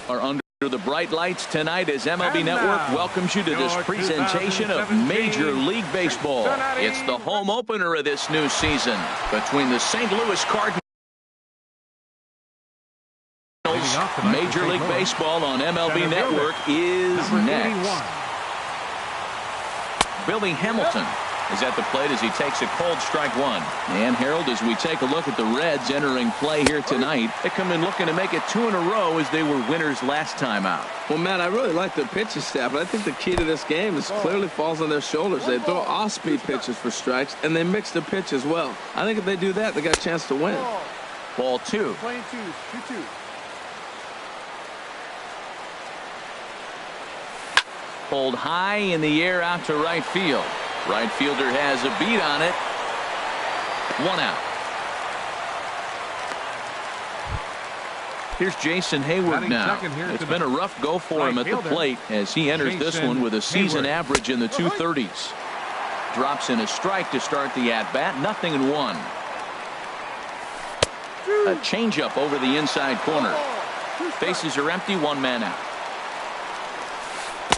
Are under the bright lights tonight as MLB Network welcomes you to this presentation of Major League Baseball. It's the home opener of this new season between the St. Louis Cardinals. Major League Baseball on MLB Network is next. Billy Hamilton is at the plate as he takes a cold strike one. And Harold, as we take a look at the Reds entering play here tonight, they come in looking to make it 2 in a row as they were winners last time out. Well, Matt, I really like the pitching staff, but I think the key to this game is clearly falls on their shoulders. They throw off-speed pitches for strikes, and they mix the pitch as well. I think if they do that, they got a chance to win. Ball 2. Playing 2-2. Pulled high in the air out to right field. Right fielder has a beat on it. 1 out. Here's Jason Hayward now. It's been a rough go for him at the plate as he enters this one with a season average in the 230s. Drops in a strike to start the at-bat. 0-1. A changeup over the inside corner. Bases are empty. 1 man out.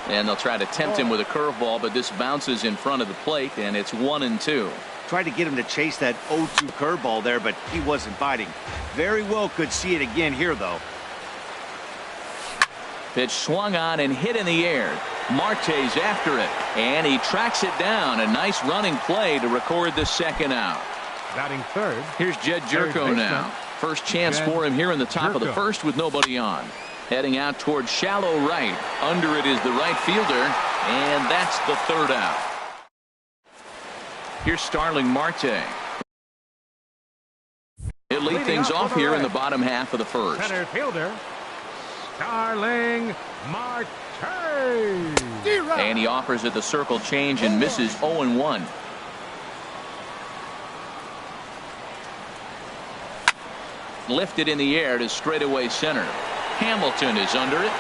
And they'll try to tempt him with a curveball, but this bounces in front of the plate, and it's 1-2. Tried to get him to chase that 0-2 curveball there, but he wasn't biting. Very well could see it again here, though. Pitch swung on and hit in the air. Marte's after it, and he tracks it down. A nice running play to record the 2nd out. Batting third. Here's Jed Jerko now. First chance for him here in the top of the first with nobody on. Heading out towards shallow right. Under it is the right fielder, and that's the 3rd out. Here's Starling Marte. He'll lead things off here in the bottom half of the first. Center fielder, Starling Marte. And he offers it the circle change and misses 0-1. Lifted in the air to straightaway center. Hamilton is under it.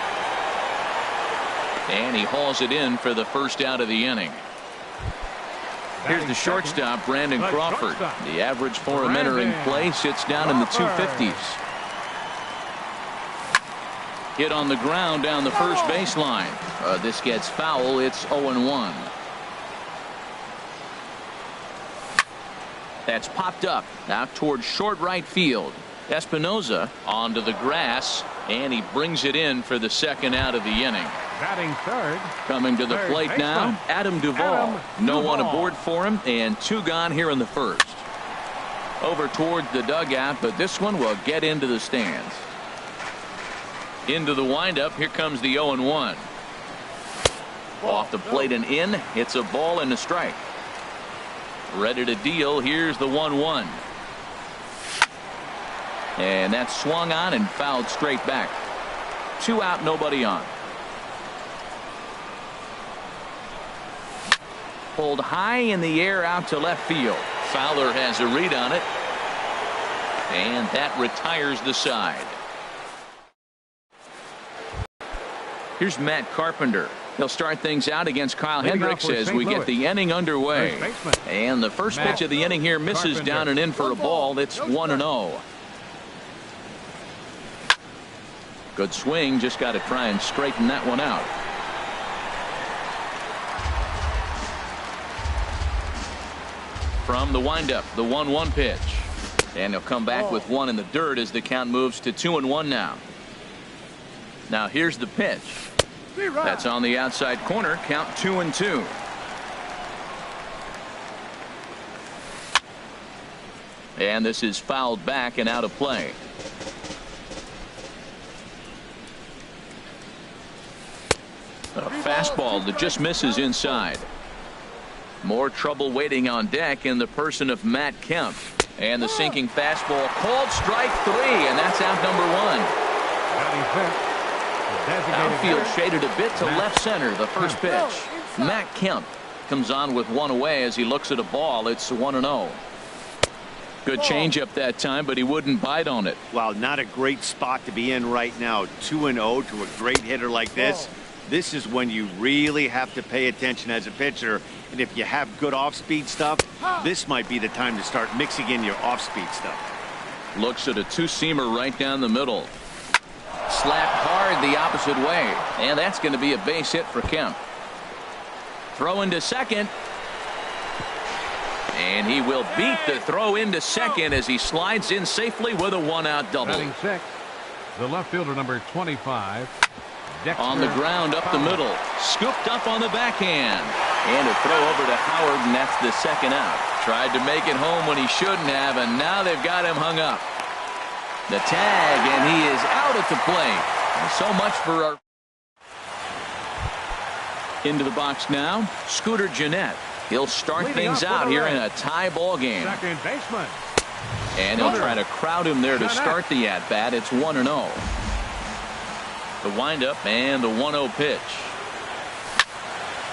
And he hauls it in for the 1st out of the inning. Here's the shortstop, Brandon Crawford. The average for him entering play sits down in the 250s. Hit on the ground down the first baseline. This gets foul. It's 0-1. That's popped up out towards short right field. Espinoza onto the grass, and he brings it in for the 2nd out of the inning. Batting third. Coming to the plate now, Adam Duvall. No one aboard for him, and 2 gone here in the first. Over towards the dugout, but this one will get into the stands. Into the windup. Here comes the 0-1. Off the plate and in. It's a ball and a strike. Ready to deal. Here's the 1-1. And that's swung on and fouled straight back. 2 out, nobody on. Pulled high in the air out to left field. Fowler has a read on it. And that retires the side. Here's Matt Carpenter. He'll start things out against Kyle Hendricks as we get the inning underway. And the first pitch of the inning here misses down and in for a ball. It's 1-0. Good swing, just got to try and straighten that one out. From the windup, the 1-1 pitch. And he'll come back with 1 in the dirt as the count moves to 2-1 now. Now here's the pitch. That's on the outside corner, count 2-2. And this is fouled back and out of play. A fastball that just misses inside. More trouble waiting on deck in the person of Matt Kemp. And the sinking fastball called strike 3, and that's out number 1. Outfield shaded a bit to left center. The first pitch. Matt Kemp comes on with 1 away as he looks at a ball. It's 1-0. Good changeup that time, but he wouldn't bite on it. Wow, not a great spot to be in right now. 2-0 to a great hitter like this. This is when you really have to pay attention as a pitcher. And if you have good off-speed stuff, this might be the time to start mixing in your off-speed stuff. Looks at a 2-seamer right down the middle. Slapped hard the opposite way. And that's going to be a base hit for Kemp. Throw into second. And he will beat the throw into second as he slides in safely with a one-out double. Batting sixth, the left fielder, number 25. Dexter On the ground up the middle. Scooped up on the backhand. And a throw over to Howard, and that's the second out. Tried to make it home when he shouldn't have, and now they've got him hung up. The tag, and he is out at the plate. So much for our... Into the box now, Scooter Gennett. He'll start things out here in a tie ball game. Second baseman. And he'll try to crowd him there to start the at-bat. It's 1-0. The windup and the 1-0 pitch.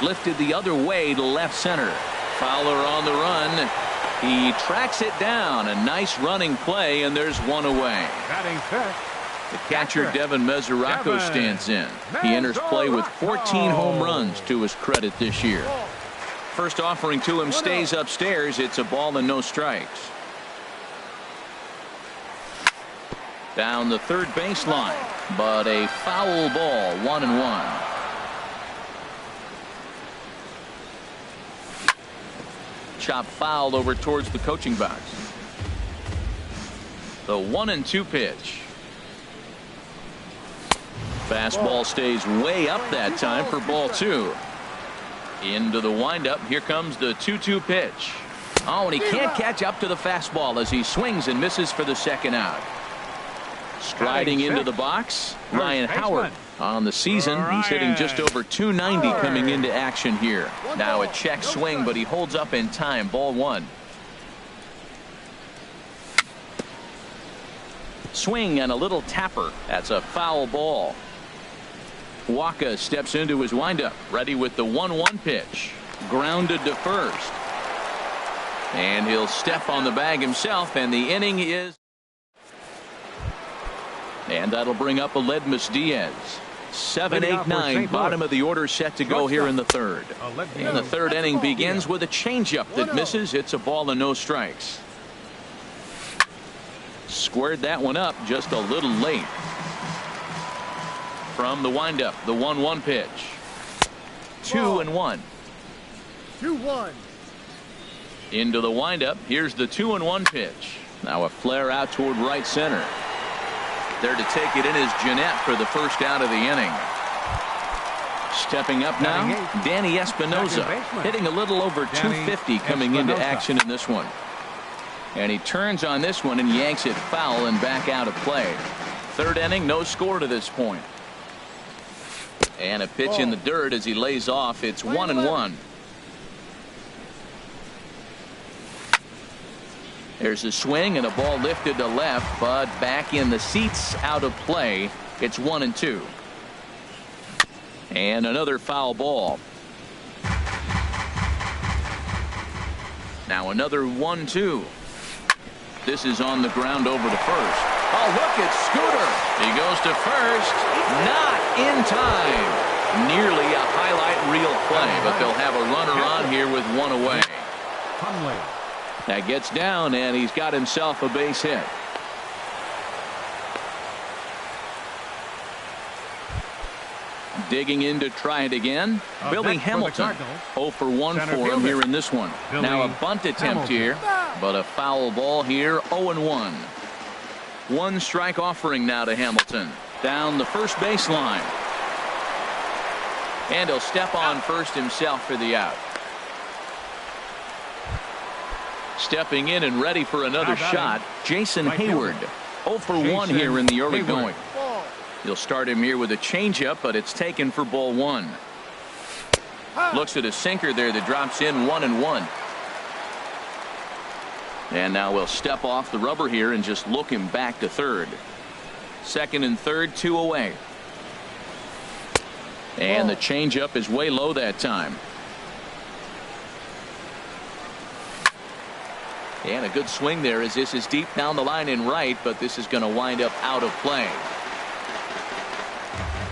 Lifted the other way to left center. Fowler on the run. He tracks it down. A nice running play, and there's one away. Batting fifth. The catcher, Devin Mesoraco, stands in. He enters play with 14 home runs to his credit this year. First offering to him stays upstairs. It's a ball and no strikes. Down the third baseline, but a foul ball, 1-1. Chop fouled over towards the coaching box. The 1-2 pitch. Fastball stays way up that time for ball two. Into the windup. Here comes the 2-2 pitch. Oh, and he can't catch up to the fastball as he swings and misses for the second out. Striding into the box, Ryan Howard. On the season, he's hitting just over 290 coming into action here. Now a check swing, but he holds up in time. Ball one. Swing and a little tapper. That's a foul ball. Waka steps into his windup, ready with the 1-1 pitch. Grounded to first. And he'll step on the bag himself, and the inning is... And that'll bring up Aledmus Diaz. 7, 8, 9, bottom of the order set to go here in the third. And the third inning begins with a changeup that misses. It's a ball and no strikes. Squared that one up just a little late. From the windup, the 1-1 pitch. 2-1. 2-1. Into the windup. Here's the 2-1 pitch. Now a flare out toward right center. There to take it in is Gennett for the first out of the inning. Stepping up now, Danny Espinoza, hitting a little over 250 coming into action in this one. And he turns on this one and yanks it foul and back out of play. Third inning, no score to this point. And a pitch in the dirt as he lays off. It's 1-1. There's a swing and a ball lifted to left, but back in the seats, out of play. It's 1-2. And another foul ball. Now another 1-2. This is on the ground over to first. Oh, look at Scooter. He goes to first. Not in time. Nearly a highlight reel play, but they'll have a runner on here with one away. That gets down, and he's got himself a base hit. Digging in to try it again. Billy Hamilton. 0 for 1 for him here in this one. Now a bunt attempt here, but a foul ball here. 0-1. One strike offering now to Hamilton. Down the first baseline. And he'll step on first himself for the out. Stepping in and ready for another shot, Jason Hayward. 0 for 1 here in the early going. He'll start him here with a changeup, but it's taken for ball one. Looks at a sinker there that drops in 1-1. And now we'll step off the rubber here and just look him back to third. Second and third, 2 away. And the changeup is way low that time. And a good swing there as this is deep down the line in right, but this is going to wind up out of play.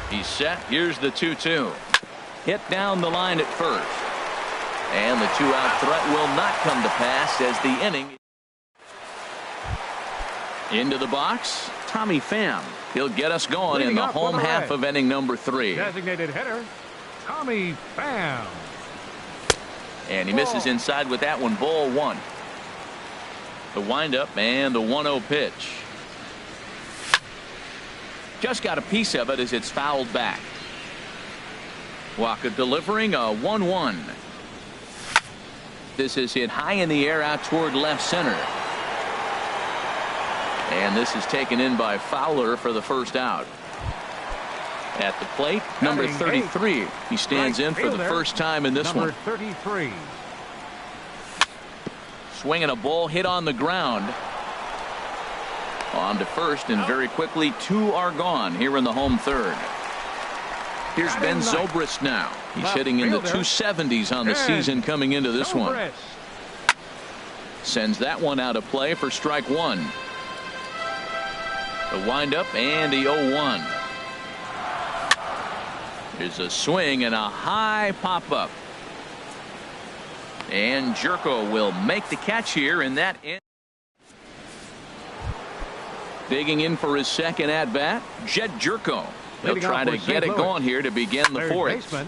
He's set. Here's the 2-2. Hit down the line at first. And the 2-out threat will not come to pass as the inning. Into the box, Tommy Pham. He'll get us going in Leading the off home for the half Reds. of inning number 3. Designated hitter, Tommy Pham. And he misses inside with that one. Ball 1. The windup and the 1-0 pitch. Just got a piece of it as it's fouled back. Waka delivering a 1-1. This is hit high in the air out toward left center. And this is taken in by Fowler for the first out. At the plate, number 33. He stands in for the first time in this one. Number 33. Swinging a ball hit on the ground. On to first, and very quickly 2 are gone here in the home third. Here's Ben Zobrist now. He's hitting in the 270s on the season coming into this one. Sends that one out of play for strike 1. The windup and the 0-1. Here's a swing and a high pop-up. And Jerko will make the catch here, and that in. Digging in for his second at-bat, Jed Jerko. He'll try to get it going here to begin the 4th.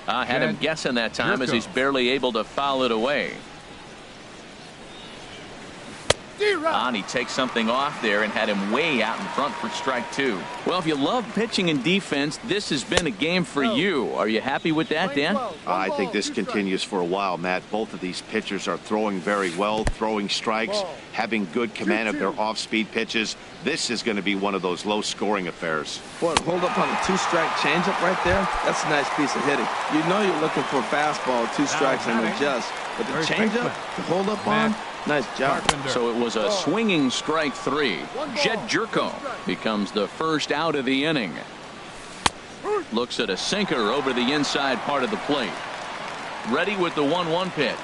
I had him guessing that time as he's barely able to foul it away. And he takes something off there and had him way out in front for strike 2. Well, if you love pitching and defense, this has been a game for you. Are you happy with that, Dan? I think this continues for a while, Matt. Both of these pitchers are throwing very well, throwing strikes, having good command of their off-speed pitches. This is going to be one of those low-scoring affairs. Boy, hold up on a 2-strike changeup right there. That's a nice piece of hitting. You know you're looking for a fastball, 2 strikes and adjust. But the changeup to hold up on, nice job. So it was a swinging strike 3. Jed Jerko becomes the first out of the inning. Looks at a sinker over the inside part of the plate. Ready with the 1-1 pitch.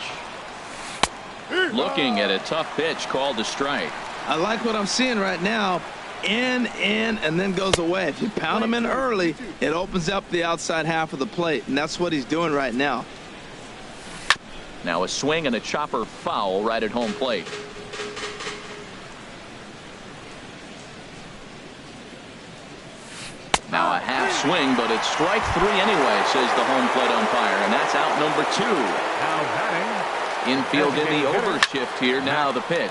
Looking at a tough pitch called a strike. I like what I'm seeing right now. In, and then goes away. If you pound him in early, it opens up the outside half of the plate, and that's what he's doing right now. Now a swing and a chopper foul right at home plate. Now a half swing, but it's strike 3 anyway, says the home plate umpire, and that's out number 2. Now batting. Infield in the overshift here. Now the pitch.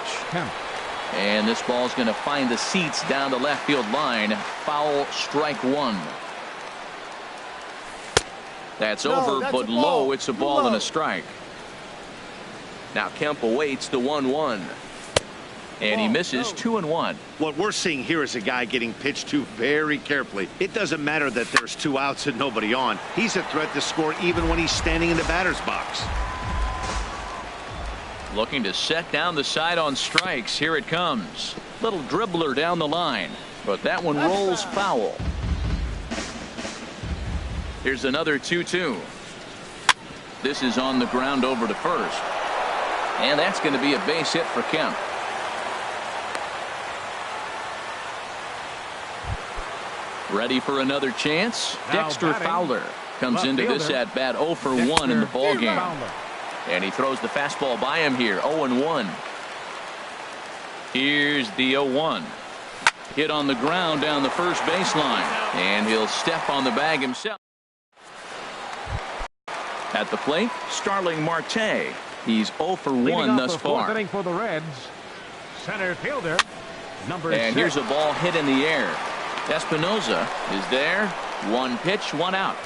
And this ball's going to find the seats down the left field line. Foul, strike 1. That's over, but low. It's a ball and a strike. Now Kemp awaits the 1-1. And he misses 2-1. What we're seeing here is a guy getting pitched to very carefully. It doesn't matter that there's 2 outs and nobody on. He's a threat to score even when he's standing in the batter's box. Looking to set down the side on strikes. Here it comes. Little dribbler down the line. But that one rolls foul. Here's another 2-2. This is on the ground over to first. And that's going to be a base hit for Kemp. Ready for another chance? Now Dexter batting, Fowler comes into this at bat 0 for 1 in the ball game. And he throws the fastball by him here. 0-1. Here's the 0-1. Hit on the ground down the first baseline. And he'll step on the bag himself. At the plate, Starling Marte. He's 0 for 1 thus far. Inning for the Reds. Center fielder, number 6. And here's a ball hit in the air. Espinoza is there. 1 pitch, 1 out.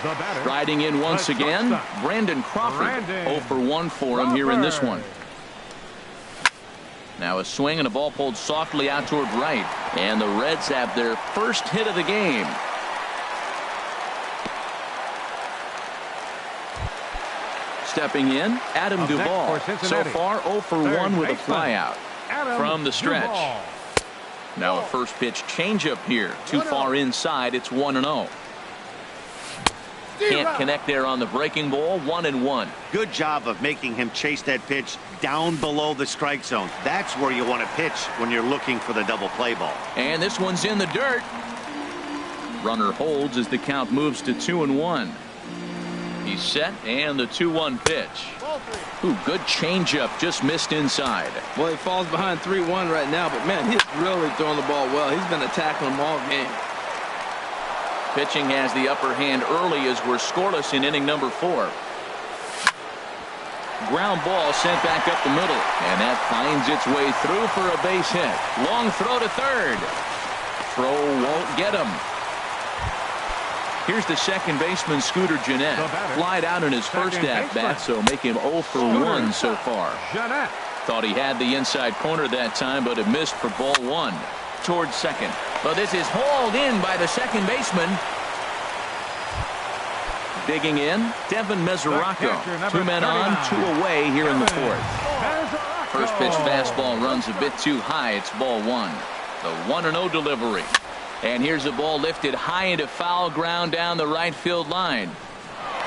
The batter, Riding in once again, Brandon Crawford. 0 for 1 for him here in this one. Now a swing and a ball pulled softly out toward right. And the Reds have their first hit of the game. Stepping in, Adam Up next Duvall. for So Cincinnati. far 0 for 1 with a flyout from the stretch. Duvall. Now a first pitch changeup here. Too far inside. It's 1-0. Can't connect there on the breaking ball. 1-1. Good job of making him chase that pitch down below the strike zone. That's where you want to pitch when you're looking for the double play ball. And this one's in the dirt. Runner holds as the count moves to 2-1. He's set, and the 2-1 pitch. Ball 3. Ooh, good changeup, just missed inside. Well, he falls behind 3-1 right now, but man, he's really throwing the ball well. He's been attacking them all game. Pitching has the upper hand early as we're scoreless in inning number 4. Ground ball sent back up the middle, and that finds its way through for a base hit. Long throw to third. Throw won't get him. Here's the second baseman, Scooter Gennett. Flied out in his first at-bat, so make him 0 for 1 so far. Thought he had the inside corner that time, but it missed for ball 1. Towards second. But this is hauled in by the second baseman. Digging in, Devin Mesoraco. 2 men on, 2 away here in the 4th. First pitch fastball runs a bit too high. It's ball 1. The 1-0 delivery. And here's a ball lifted high into foul ground down the right field line.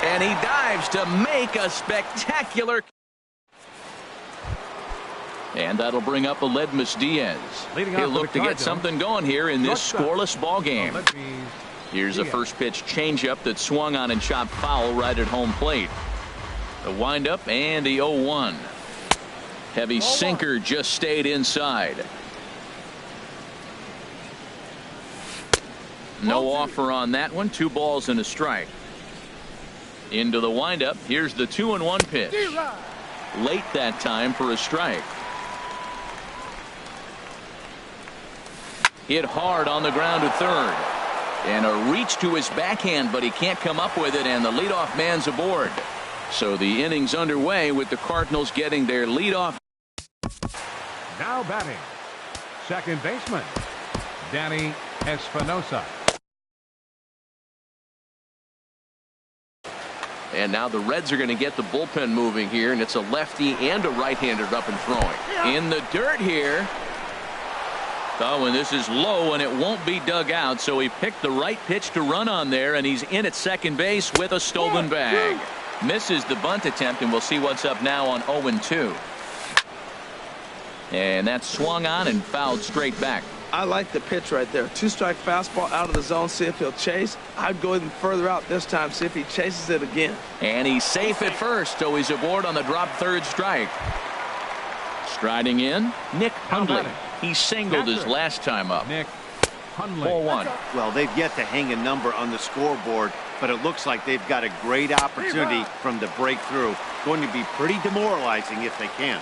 And he dives to make a spectacular. And that'll bring up Aledmus Diaz. He'll look to get something going here in this scoreless ball game. Here's a first pitch changeup that swung on and chopped foul right at home plate. The windup and the 0-1. Heavy sinker just stayed inside. No offer on that one. 2 balls and a strike. Into the windup. Here's the 2-1 pitch. Late that time for a strike. Hit hard on the ground to third. And a reach to his backhand, but he can't come up with it, and the leadoff man's aboard. So the inning's underway with the Cardinals getting their leadoff. Now batting, second baseman, Danny Espinosa. And now the Reds are going to get the bullpen moving here, and it's a lefty and a right-hander up and throwing. In the dirt here. Oh, and this is low, and it won't be dug out, so he picked the right pitch to run on there, and he's in at second base with a stolen bag. Misses the bunt attempt, and we'll see what's up now on 0-2. And that's swung on and fouled straight back. I like the pitch right there. 2-strike fastball out of the zone. See if he'll chase. I'd go even further out this time. See if he chases it again. And he's safe at first, so he's aboard on the drop third strike. Striding in, Nick Hundley. He singled his last time up. Nick Hundley. Ball 1. Well, they've yet to hang a number on the scoreboard, but it looks like they've got a great opportunity from the breakthrough. Going to be pretty demoralizing if they can.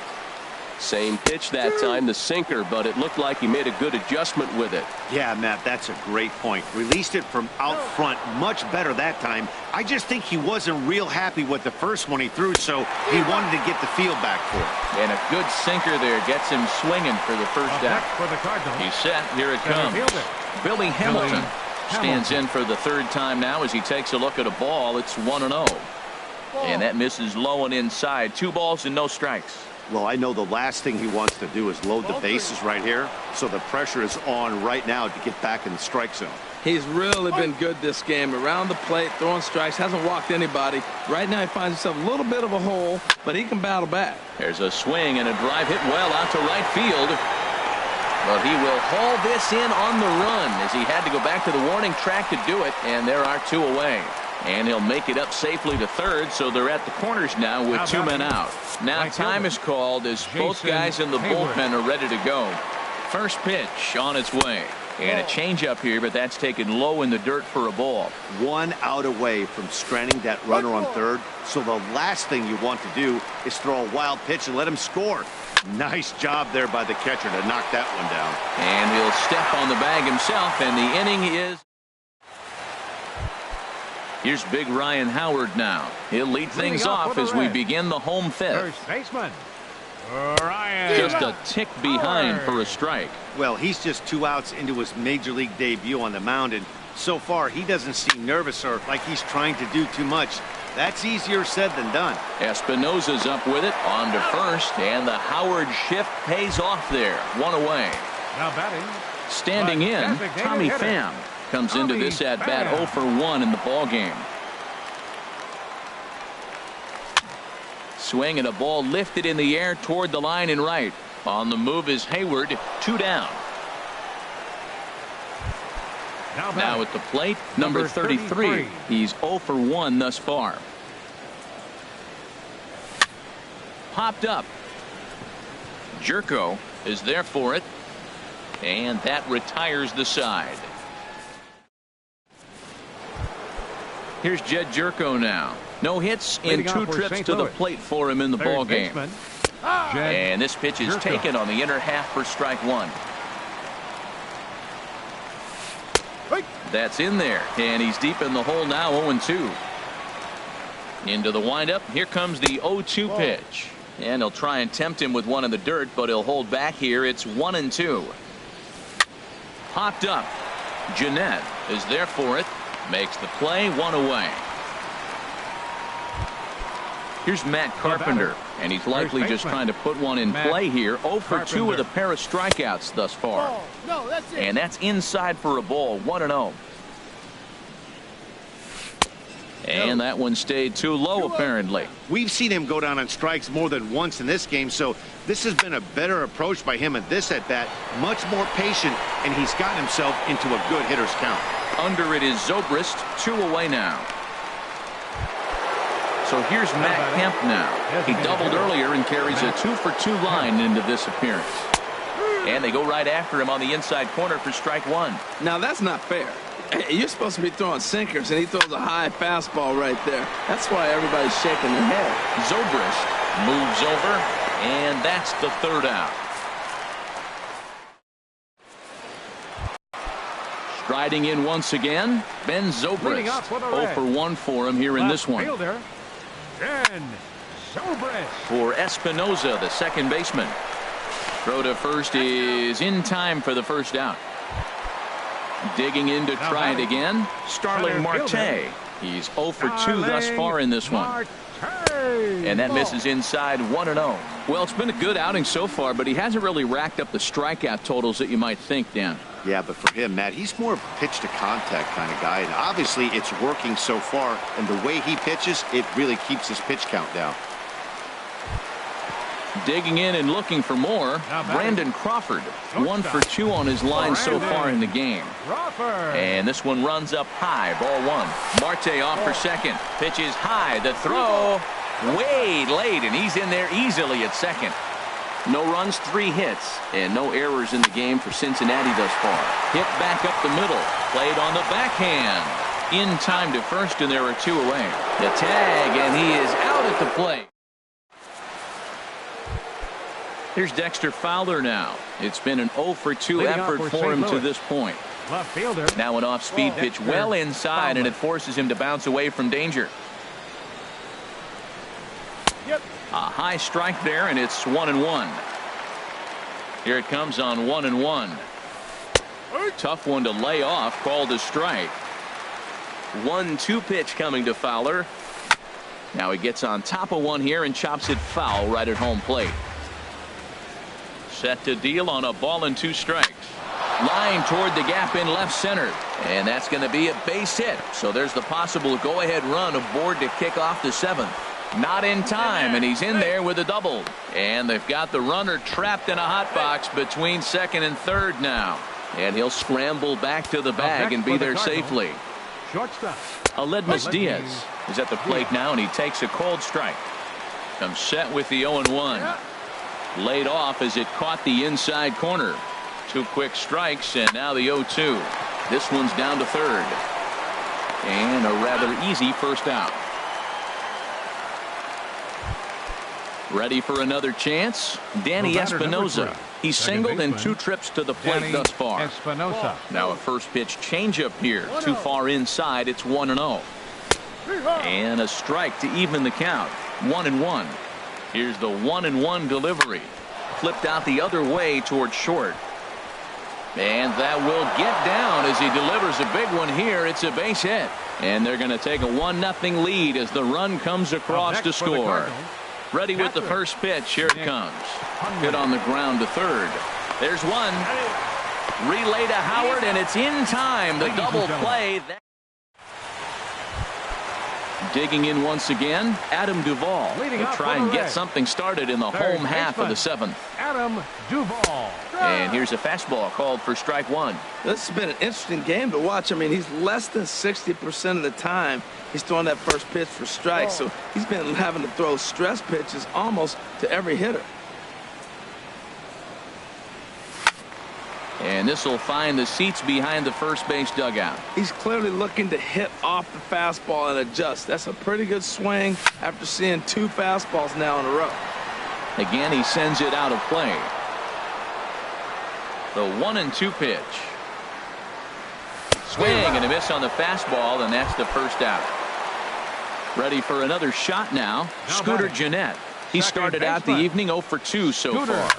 Same pitch that time, the sinker, but it looked like he made a good adjustment with it. Yeah, Matt, that's a great point. Released it from out front much better that time. I just think he wasn't real happy with the first one he threw, so he wanted to get the feel back for it. And a good sinker there gets him swinging for the first out. For the Cardinals. He's set. Here it comes. Billy Hamilton stands in for the third time now as he takes a look at a ball. It's 1-0. And that misses low and inside. 2 balls and no strikes. Well, I know the last thing he wants to do is load the bases right here, so the pressure is on right now to get back in the strike zone. He's really been good this game. Around the plate, throwing strikes, hasn't walked anybody. Right now he finds himself a little bit of a hole, but he can battle back. There's a swing and a drive hit well out to right field. But he will haul this in on the run as he had to go back to the warning track to do it, and there are 2 away. And he'll make it up safely to third, so they're at the corners now with 2 men out. Now time is called as both guys in the bullpen are ready to go. First pitch on its way. And a changeup here, but that's taken low in the dirt for a ball. 1 out away from stranding that runner on third, so the last thing you want to do is throw a wild pitch and let him score. Nice job there by the catcher to knock that one down. And he'll step on the bag himself, and the inning is... Here's big Ryan Howard now. He'll lead things off as we begin the home 5th. First baseman, Ryan. Just a tick behind for a strike. Well, he's just 2 outs into his major league debut on the mound, and so far he doesn't seem nervous or like he's trying to do too much. That's easier said than done. Espinosa's up with it on to first, and the Howard shift pays off there. 1 away. Now batting. Standing in, Tommy Pham comes into this at bat 0 for 1 in the ball game. Swing and a ball lifted in the air toward the line and right. On the move is Hayward. 2 down. Now at the plate, number 33. He's 0 for 1 thus far. popped up. Jerko is there for it. And that retires the side. Here's Jed Jerko now. No hits in 2 trips to the plate for him in the ball game. And this pitch is taken on the inner half for strike 1. That's in there, and he's deep in the hole now, 0-2. Into the windup. Here comes the 0-2 pitch. And he'll try and tempt him with one in the dirt, but he'll hold back here. It's 1-2. Popped up. Jeanette is there for it. Makes the play, 1 away. Here's Matt Carpenter, and he's likely just trying to put one in play here. 0 for 2 with a pair of strikeouts thus far. No, that's it. And that's inside for a ball, 1-0. And that one stayed too low, apparently. We've seen him go down on strikes more than once in this game, so this has been a better approach by him at this at-bat. Much more patient, and he's gotten himself into a good hitter's count. Under it is Zobrist, 2 away now. So here's Matt Kemp now. He doubled earlier and carries a 2 for 2 line into this appearance. And they go right after him on the inside corner for strike 1. Now that's not fair. You're supposed to be throwing sinkers, and he throws a high fastball right there. That's why everybody's shaking their head. Zobrist moves over, and that's the 3rd out. Striding in once again, Ben Zobrist. 0 for 1 for him here in this one. Ben Zobrist. For Espinoza, the second baseman. Throw to first is in time for the first out. Digging in to try it again, Starling Marte. He's 0 for 2 thus far in this one. And that misses inside, 1-0. Well, it's been a good outing so far, but he hasn't really racked up the strikeout totals that you might think, Dan. Yeah, but for him, Matt, he's more of a pitch-to-contact kind of guy, and obviously it's working so far, and the way he pitches, it really keeps his pitch count down. Digging in and looking for more, Brandon Crawford. 1 for 2 on his line so far in the game. And this one runs up high, ball 1. Marte off for second. Pitch is high. The throw way late, and he's in there easily at second. No runs, 3 hits, and no errors in the game for Cincinnati thus far. Hit back up the middle. Played on the backhand. In time to first, and there are 2 away. The tag, and he is out at the plate. Here's Dexter Fowler now. It's been an 0 for 2 effort for him to this point. Left fielder. Now an off-speed pitch well inside, and it forces him to bounce away from danger. A high strike there, and it's 1-1. Here it comes on 1-1. Tough one to lay off, called a strike. 1-2 pitch coming to Fowler. Now he gets on top of one here and chops it foul right at home plate. Set to deal on a ball and 2 strikes. Line toward the gap in left center. And that's going to be a base hit. So there's the possible go-ahead run aboard to kick off the 7th. Not in time, and he's in there with a double. And they've got the runner trapped in a hot box between second and third now. And he'll scramble back to the bag and be there safely. Shortstop. Aledmus Diaz is at the plate now, and he takes a cold strike. Comes set with the 0-1. Laid off as it caught the inside corner. 2 quick strikes, and now the 0-2. This one's down to third. And a rather easy first out. Ready for another chance? Danny Espinoza. He's singled in 2 trips to the plate thus far. Espinoza. Now a first pitch changeup here. Too far inside. It's 1-0. And a strike to even the count. 1-1. Here's the 1-1 delivery. Flipped out the other way toward short. And that will get down as he delivers a big one here. It's a base hit. And they're going to take a 1-0 lead as the run comes across to score. Ready with the first pitch. Here it comes. Hit on the ground to third. There's one. Relay to Howard, and it's in time. The double play. Digging in once again, Adam Duvall Leading will off try for and the get Reds, something started in the third home half of the baseman, 7th. Adam Duvall. And here's a fastball called for strike one. This has been an interesting game to watch. I mean, he's less than 60% of the time he's throwing that first pitch for strikes. So he's been having to throw stress pitches almost to every hitter. And this will find the seats behind the first base dugout. He's clearly looking to hit off the fastball and adjust. That's a pretty good swing after seeing 2 fastballs now in a row. Again, he sends it out of play. The 1-2 pitch. Swing and a miss on the fastball, and that's the first out. Ready for another shot now. Scooter Gennett. He started out the evening 0 for 2 so far.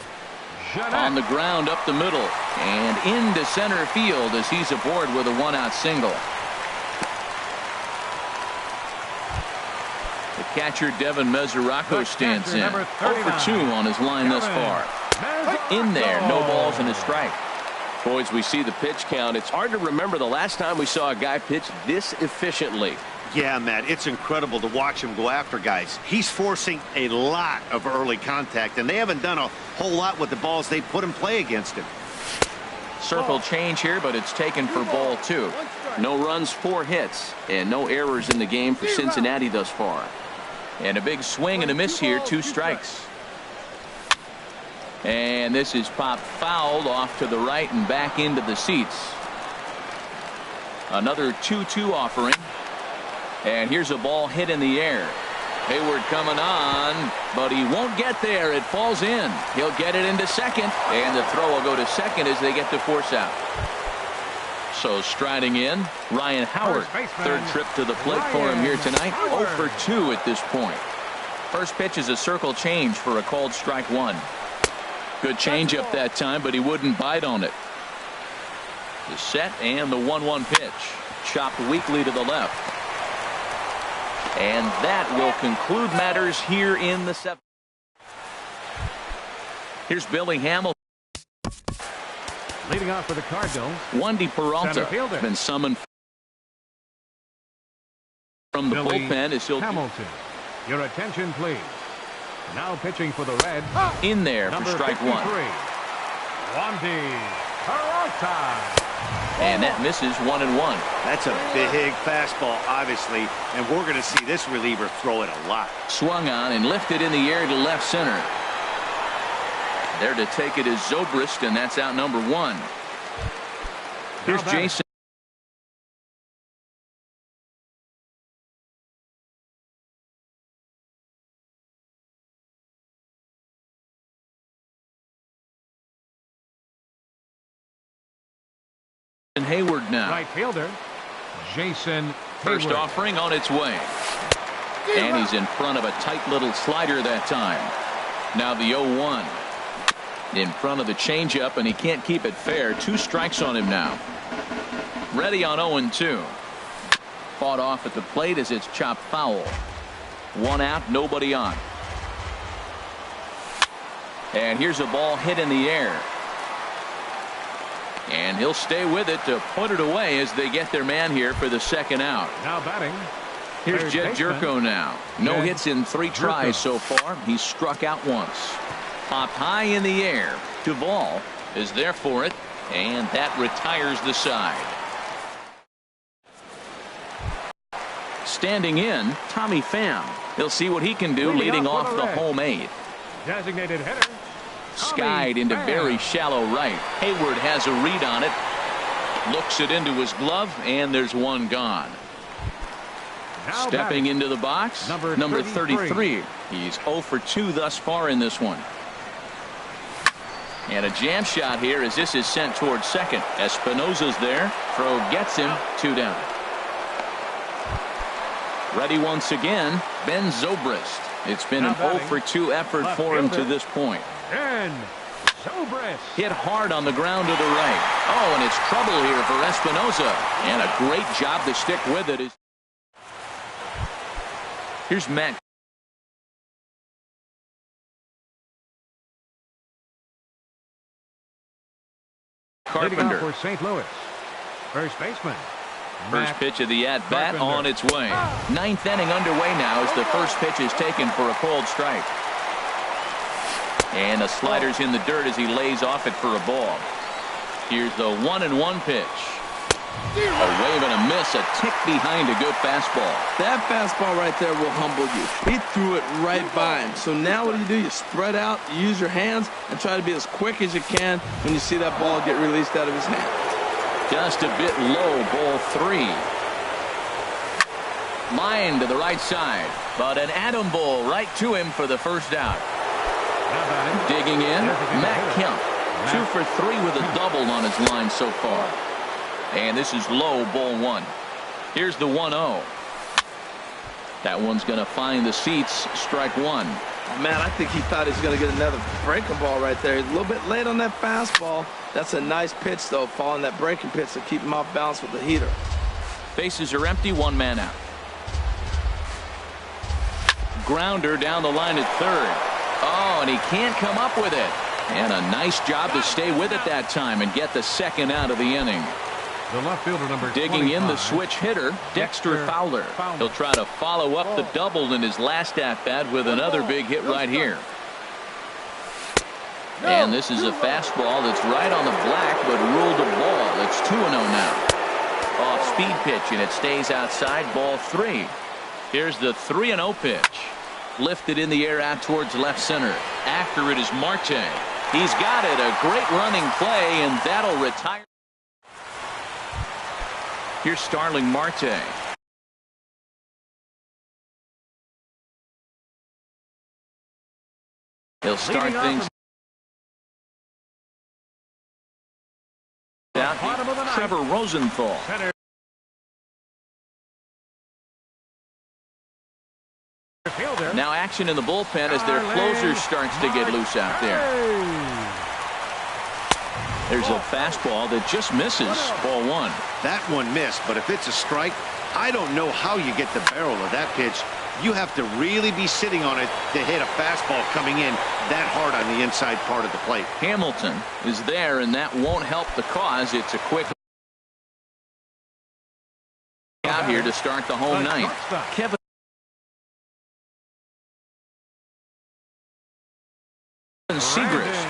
On the ground up the middle and into center field as he's aboard with a 1-out single. The catcher Devin Mesoraco stands in. 0 for 2 on his line thus far. In there, no balls and a strike. Boys, we see the pitch count. It's hard to remember the last time we saw a guy pitch this efficiently. Yeah, Matt, it's incredible to watch him go after guys. He's forcing a lot of early contact, and they haven't done a whole lot with the balls they put in play against him. Circle change here, but it's taken for ball 2. No runs, 4 hits, and no errors in the game for Cincinnati thus far. And a big swing and a miss here, 2 strikes. And this is popped fouled off to the right and back into the seats. Another 2-2 offering. And here's a ball hit in the air. Hayward coming on, but he won't get there. It falls in. He'll get it into second, and the throw will go to second as they get to force out. So striding in, Ryan Howard. Third trip to the plate for him here tonight. 0 for 2 at this point. First pitch is a circle change for a called strike 1. Good changeup that time, but he wouldn't bite on it. The set and the 1-1 pitch. Chopped weakly to the left. And that will conclude matters here in the 7th. Here's Billy Hamilton. Leading off for the Cardinals, Wandy Peralta has been summoned from the Billy bullpen as he'll Hamilton. Your attention, please. Now pitching for the Reds. in there for Number strike 53, 1. Wandy Peralta. And that misses 1-1. That's a big fastball, obviously, and we're going to see this reliever throw it a lot. Swung on and lifted in the air to left center. There to take it is Zobrist, and that's out number 1. Here's Jason Hayward now. Right fielder, Jason First Hayward. offering on its way. And he's in front of a tight little slider that time. Now the 0-1. In front of the changeup, and he can't keep it fair. 2 strikes on him now. Ready on 0-2. Fought off at the plate as it's chopped foul. 1 out, nobody on. And here's a ball hit in the air. And he'll stay with it to put it away as they get their man here for the 2nd out. Now batting. Here's third Jed baseman, Jerko now. No Jed hits in 3 tries so far. He's struck out once. Popped high in the air. Duvall is there for it, and that retires the side. Standing in, Tommy Pham. He'll see what he can do leading off the home 8th. Designated hitter. Skied into very shallow right. Hayward has a read on it. Looks it into his glove, and there's 1 gone. Now Stepping batting, into the box, number number 33. 33. He's 0 for 2 thus far in this one. And a jam shot here as this is sent towards second. Espinosa's there. Throw gets him. 2 down. Ready once again, Ben Zobrist. It's been an 0 for 2 effort for him to this point. Ben Zobrist. Hit hard on the ground to the right. Oh, and it's trouble here for Espinosa. And a great job to stick with it. Here's Matt. Leading off Carpenter. for St. Louis. First baseman, First pitch of the at-bat on its way. Ninth inning underway now as the first pitch is taken for a cold strike. And the slider's in the dirt as he lays off it for a ball. Here's the 1-1 pitch. A wave and a miss, a tick behind a good fastball. That fastball right there will humble you. He threw it right by him. So now what do? You spread out, you use your hands, and try to be as quick as you can when you see that ball get released out of his hand. Just a bit low, ball 3. Line to the right side, but an atom ball right to him for the first out. Digging in, Matt Kemp. 2 for 3 with a double on his line so far. And this is low, ball 1. Here's the 1-0. That one's going to find the seats, strike 1. Man, I think he thought he was going to get another breaking ball right there. He's a little bit late on that fastball. That's a nice pitch, though, following that breaking pitch to keep him off balance with the heater. Bases are empty, 1 man out. Grounder down the line at third. Oh, and he can't come up with it. And a nice job to stay with it that time and get the second out of the inning. The left fielder number Digging 25. In the switch hitter, Dexter Fowler. He'll try to follow up the double in his last at-bat with another big hit right here. And this is a fastball that's right on the black, but ruled a ball. It's 2-0 now. Off-speed pitch, and it stays outside, ball 3. Here's the 3-0 pitch. Lifted in the air out towards left center. After it is Marte. He's got it. A great running play, and that'll retire. Here's Starling Marte. He'll start things out. Trevor Rosenthal. Now action in the bullpen as their closer starts to get loose out there. There's a fastball that just misses, ball 1. That one missed, but if it's a strike, I don't know how you get the barrel of that pitch. You have to really be sitting on it to hit a fastball coming in that hard on the inside part of the plate. Hamilton is there, and that won't help the cause. It's a quick out here to start the home ninth. Kevin Segrist.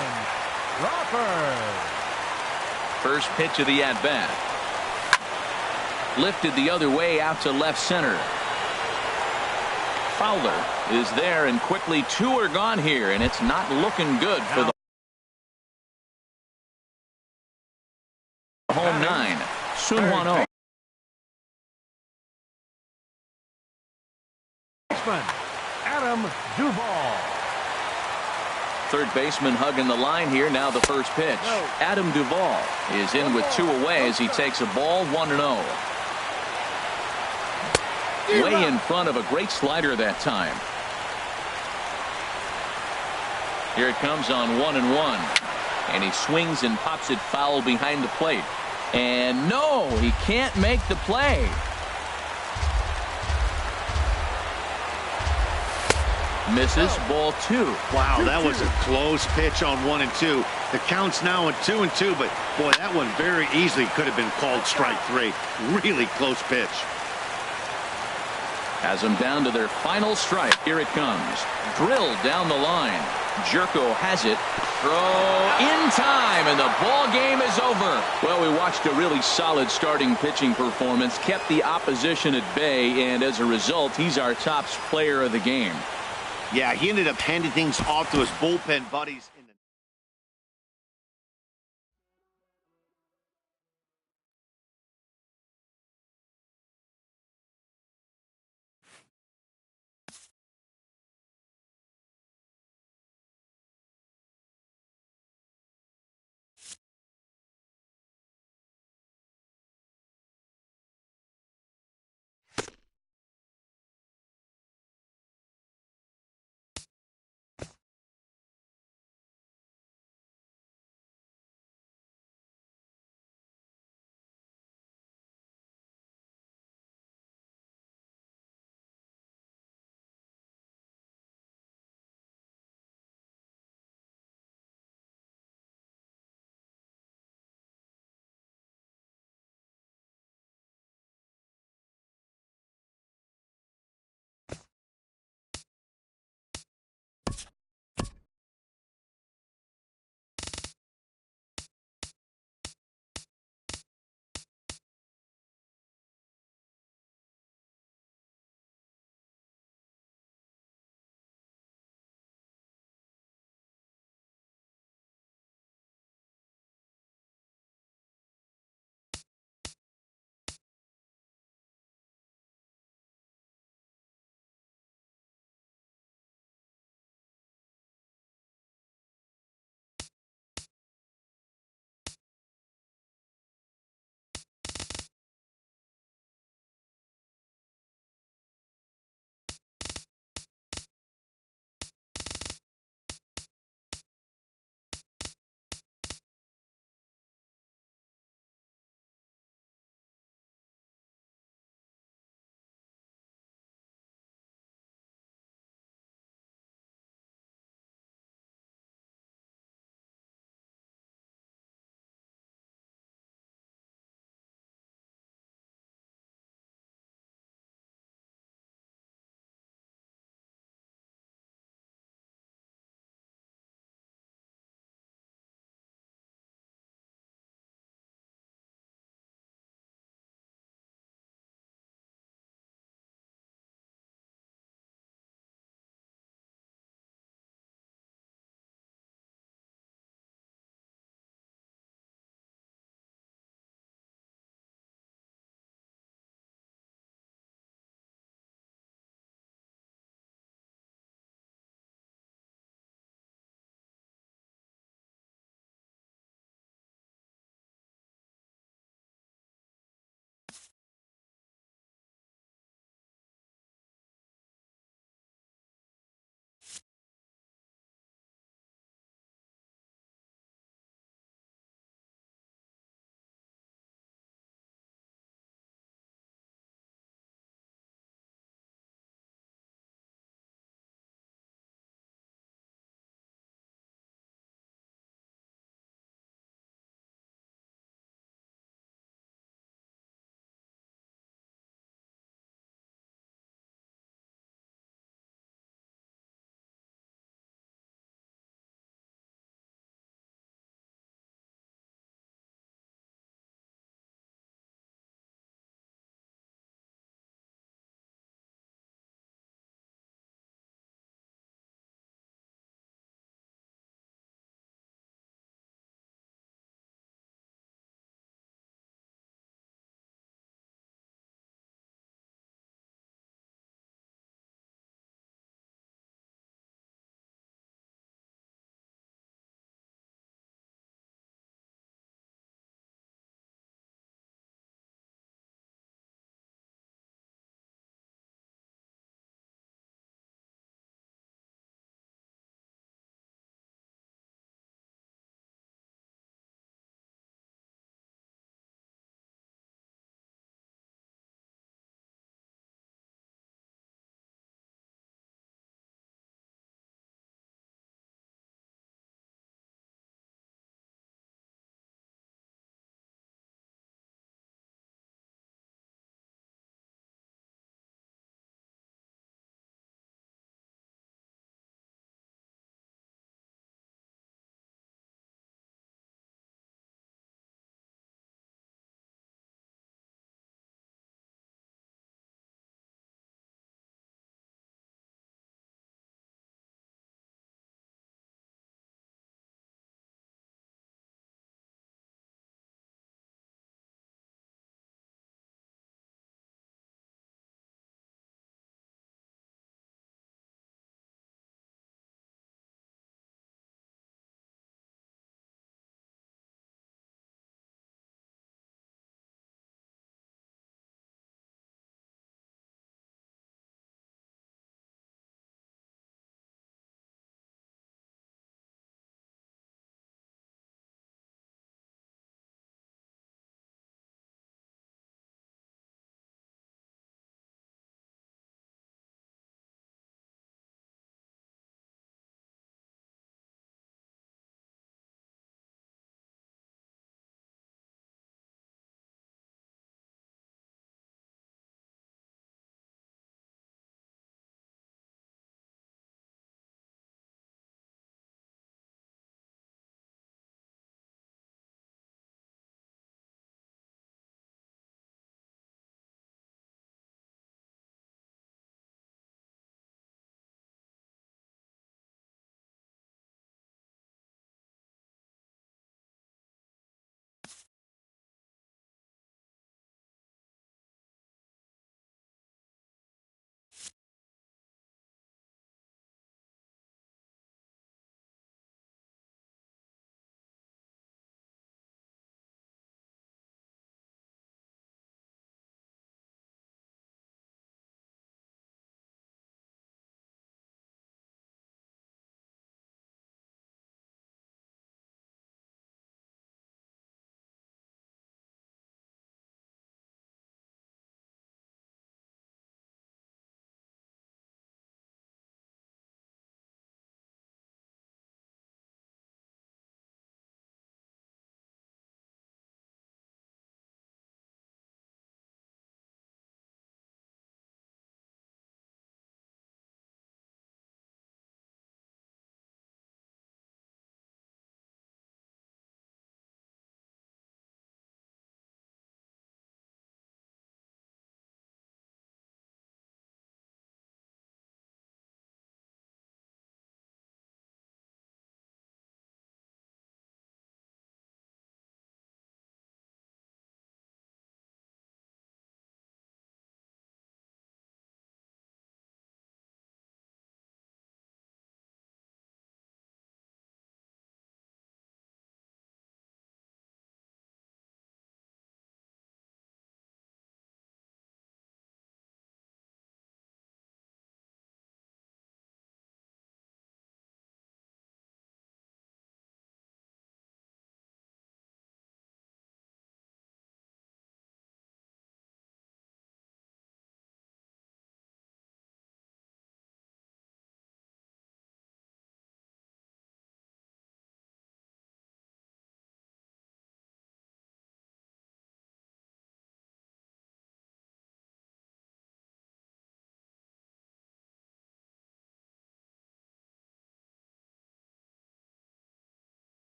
First pitch of the at-bat. Lifted the other way out to left center. Fowler is there, and quickly 2 are gone here, and it's not looking good for the home 9. Soon 1-0. Adam Duvall. Third baseman hugging the line here. Now the first pitch. Adam Duvall is in with 2 away as he takes a ball, 1-0. Way in front of a great slider that time. Here it comes on 1-1. And he swings and pops it foul behind the plate. And no, he can't make the play. Misses, ball 2. Wow, that was a close pitch on 1 and 2. The count's now at 2 and 2, but boy, that one very easily could have been called strike 3. Really close pitch. Has them down to their final strike. Here it comes. Drilled down the line. Jerko has it. Throw in time, and the ball game is over. Well, we watched a really solid starting pitching performance, kept the opposition at bay, and as a result, he's our top player of the game. Yeah, he ended up handing things off to his bullpen buddies.